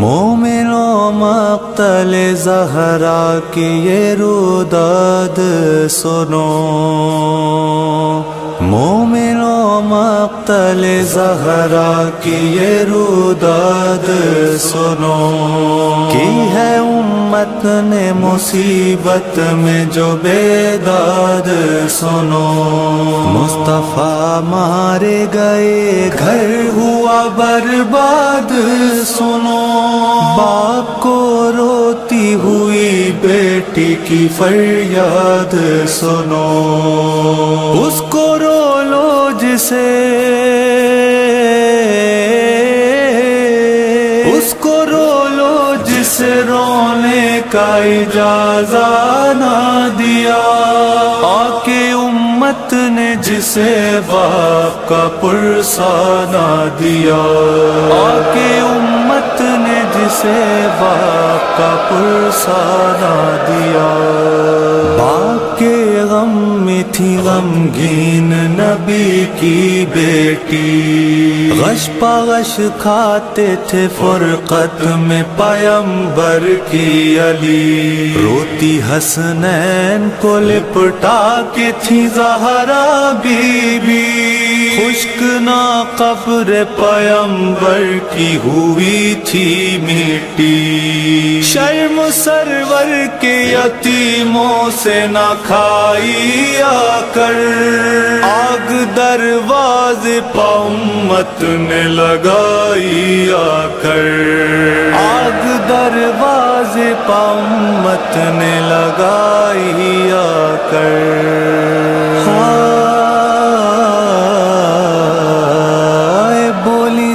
مومنوں مقتل زہرا کی یہ روداد سنو، مومنوں مقتل زہرا کی یہ روداد سنو، کی ہے امت نے مصیبت میں جو بیداد سنو، مصطفیٰ مارے گئے گھر ہوا برباد سنو، باپ کو روتی ہوئی بیٹی کی فریاد سنو، اس کو رو لو جسے، اس کو رو لو جسے رونے کا اجازت نہ دیا، آکے امت نے جسے باپ کا پرسہ نہ دیا، آکے امت نے جسے باپ کا پرسہ نہ دیا، باپ کے غم میں تھی غمگین نبی کی بیٹی، غش پغش کھاتے تھے فرقت میں پیمبر کی علی، روتی حسنین کو لپٹا کے تھی زہرا بی بی، خشک نہ قبر پیمبر کی ہوئی تھی مٹی، شرم سرور کے یتیموں سے نہ کھائی آ کر، آگ دروازے پہ امت نے لگائی آ کر، آگ دروازے پہ امت نے لگائی آ کر،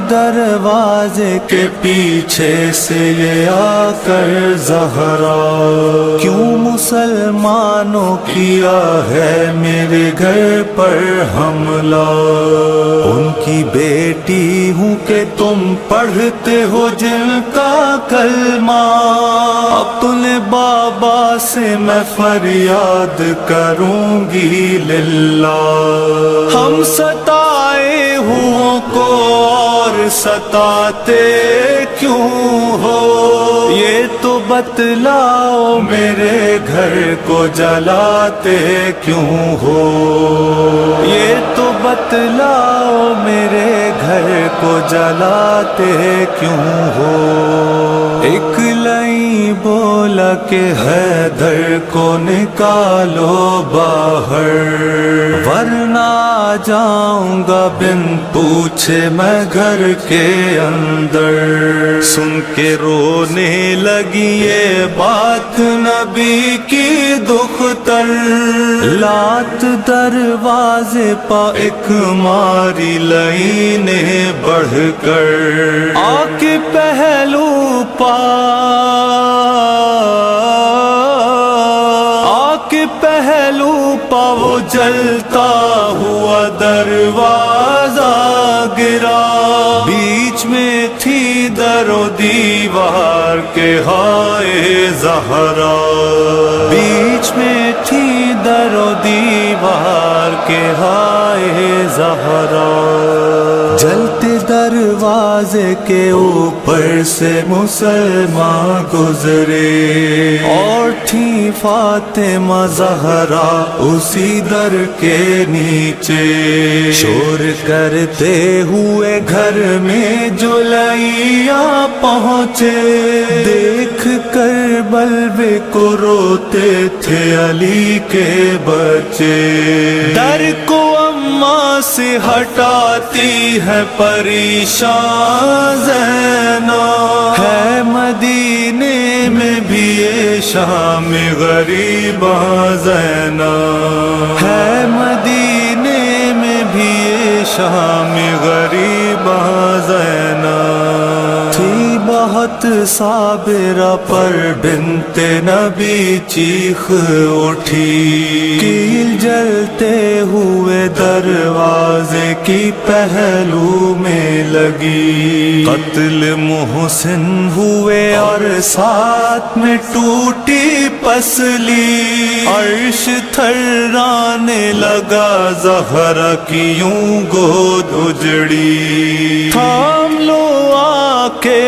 دروازے کے پیچھے سے یہ آ کر زہرا، کیوں مسلمانوں کیا ہے میرے گھر پر حملہ، ان کی بیٹی ہوں کہ تم پڑھتے ہو جن کا کلمہ، اپنے بابا سے میں فریاد کروں گی للہ، ہم ستائے ہوں کو ستاتے کیوں ہو، یہ تو بتلاؤ میرے گھر کو جلاتے کیوں ہو، یہ تو بتلاؤ میرے گھر کو جلاتے کیوں ہو، ایک لائیں بولا کہ حیدر کو نکالو باہر، ورنہ جاؤں گا بن پوچھے میں گھر کے اندر، سن کے رونے لگی یہ بات نبی کی دختر، لات دروازے پا ایک ماری لائنے بڑھ کر، آ کے پہلو پا پہلو پا وہ جلتا ہوا دروازہ گرا، بیچ میں تھی در و دیوار کے ہائے زہرا، بیچ میں تھی در و دیوار کے ہائے زہرا، جلتے دروازے کے اوپر سے مسلمان گزرے، اور تھی فاطمہ زہرا اسی در کے نیچے، شور کرتے ہوئے گھر میں جولیاں پہنچے، دیکھ کر بلبے کو روتے تھے علی کے بچے، در کو اماں سے ہٹاتی ہے پریشان زینب، ہے مدینے میں بھی یہ شام غریباں زینب، ہے مدینے میں بھی یہ شام غریباں زینب، تھی بہت حضرت صابرہ پر بنت نبی چیخ اٹھی، کیل جلتے ہوئے دروازے کی پہلو میں لگی، قتل محسن ہوئے اور ساتھ میں ٹوٹی پسلی، عرش تھرانے لگا زہرا کی یوں گود اجڑی، تھام لو آ کے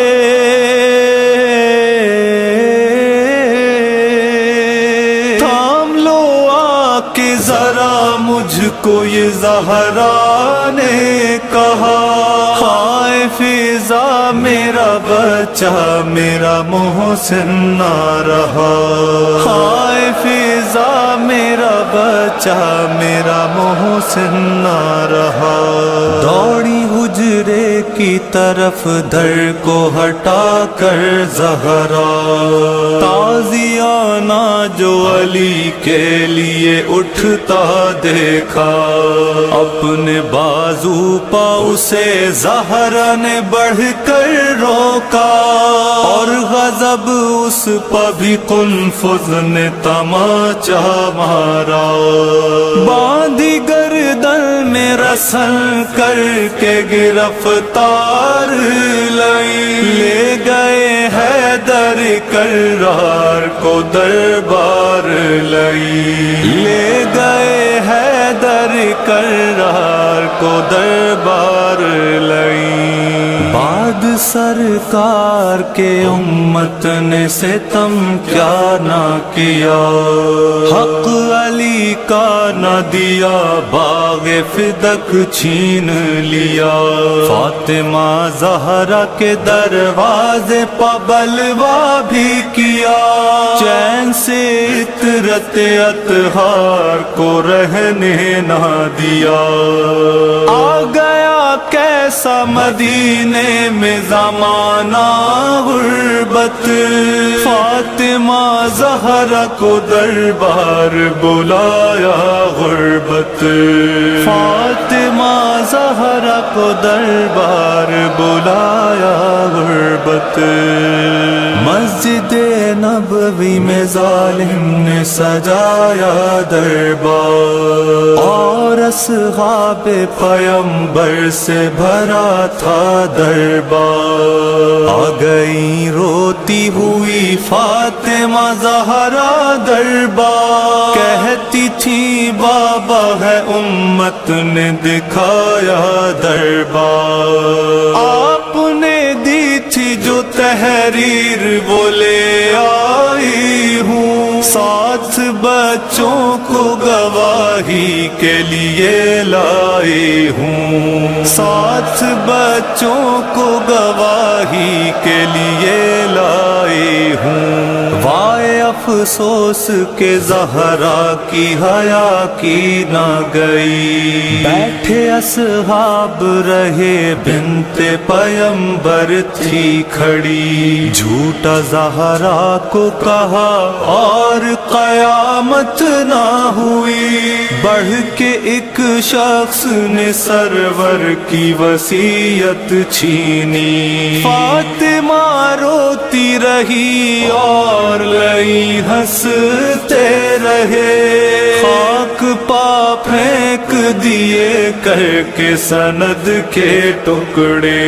ذرا مجھ کو یہ زہرا نے کہا، ہائے فضا میرا بچہ میرا محسن نہ رہا، ہائے فضا میرا بچہ میرا محسن نہ رہا، دوڑی حجرے کی طرف در کو ہٹا کر زہرا، تازیانہ جو علی کے لیے اٹھتا دیکھا، اپنے بازو پا اسے زہرا نے بڑھ کر روکا، اور غضب اس پا بھی قنفذ نے تماچا مارا، باندھی گردن میں رسن کر کے گرفتار لے گئے حیدر کرار کو دربار لے گئے حیدر کرار کو دربار بعد سرکار کے امت نے ستم کیا نہ کیا، حق علی کا نہ دیا باغ فدق چھین لیا، فاطمہ زہرا کے دروازے پا بلوا بھی کیا، چین سے عطرت اطہار کو رہنے نہ دیا، آ گیا کیسا مدینے میں زمانہ غربت، فاطمہ زہرا کو دربار بلایا غربت، فاطمہ زہرا کو دربار بلایا غربت، مسجد نبوی میں ظالم نے سجایا دربار، اور اصحاب پیمبر سے بھرا تھا دربار، آ گئی روتی ہوئی فاطمہ زہرا دربار، کہتی تھی بابا ہے امت نے دکھایا دربار، آپ نے دی تھی جو تحریر وہ لے آئی ہوں، ساتھ بچوں کو گواہی کے لیے لائی ہوں، ساتھ بچوں کو گواہی کے لیے لائی ہوں، وائے افسوس کے زہرا کی حیا کی نہ گئی، بیٹھے اصحاب رہے بنت پیمبر تھی کھڑی، جھوٹا زہرا کو کہا اور قیامت نہ ہوئی، بڑھ کے ایک شخص نے سرور کی وصیت چھینی، فاطمہ روتی رہی اور لئی ہنستے رہے، خاک پا پھینک دیے کر کے سند کے ٹکڑے،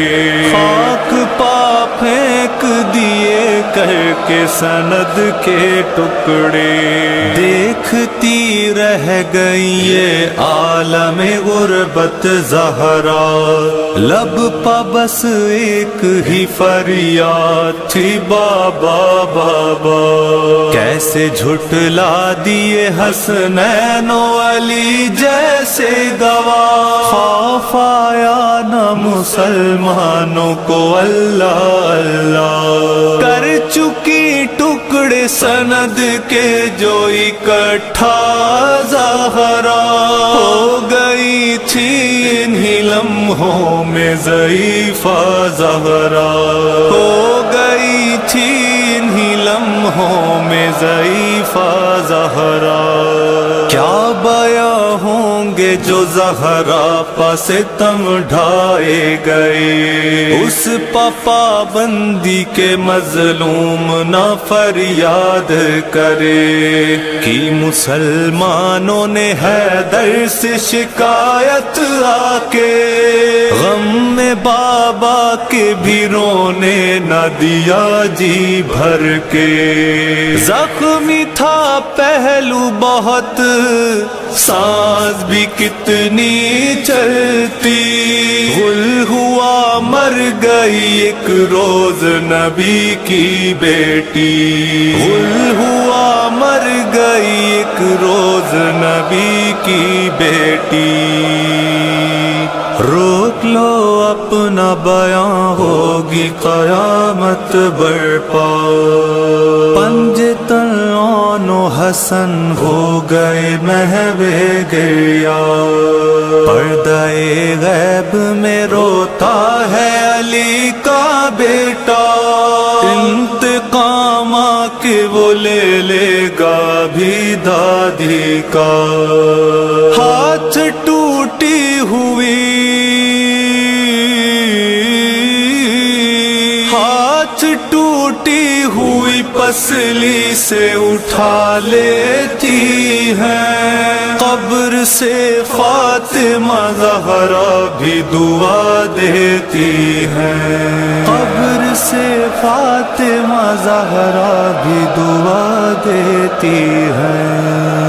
خاک پا پھینک دیے کر کے سند کے ٹکڑے، دیکھتی رہ گئی یہ عالم غربت زہرا، لب پا بس ایک ہی فریاد تھی بابا بابا، کیسے جھٹلا دیے حسنین و علی جیسے گواہ، خوف آیا نہ مسلمانوں کو اللہ اللہ، کر چکی ٹکڑے سند کے جو اکٹھا زہرا، ہو گئی تھی انہی لمحوں میں ضعیفہ زہرا، ہو گئی تھی انہی لمحوں میں ضعیفہ زہرا، کیا بیاں ہوں گے جو زہرا پہ ستم ڈھائے گئے، اس پابندی کے مظلوم نہ فریاد کرے، کی مسلمانوں نے حیدر سے شکایت آ کے، غم میں بابا کے بھی رونے نہ دیا جی بھر کے، زخمی تھا پہلو بہت سانس بھی کتنی چلتی، غل ہوا مر گئی ایک روز نبی کی بیٹی، غل ہوا مر گئی ایک روز نبی کی بیٹی، روک لو اپنا بیاں ہوگی قیامت برپا، پنجے تلعون و حسن ہو گئے محو گریا، پردہ غیب میں روتا ہے علی کا بیٹا، انتقام آ کے وہ لے لے گا بھی دادی کا، ہاتھ ٹوٹی ہوئی پسلی سے اٹھا لیتی ہے، قبر سے فاطمہ زہرا بھی دعا دیتی ہے، قبر سے فاطمہ زہرا بھی دعا دیتی ہے۔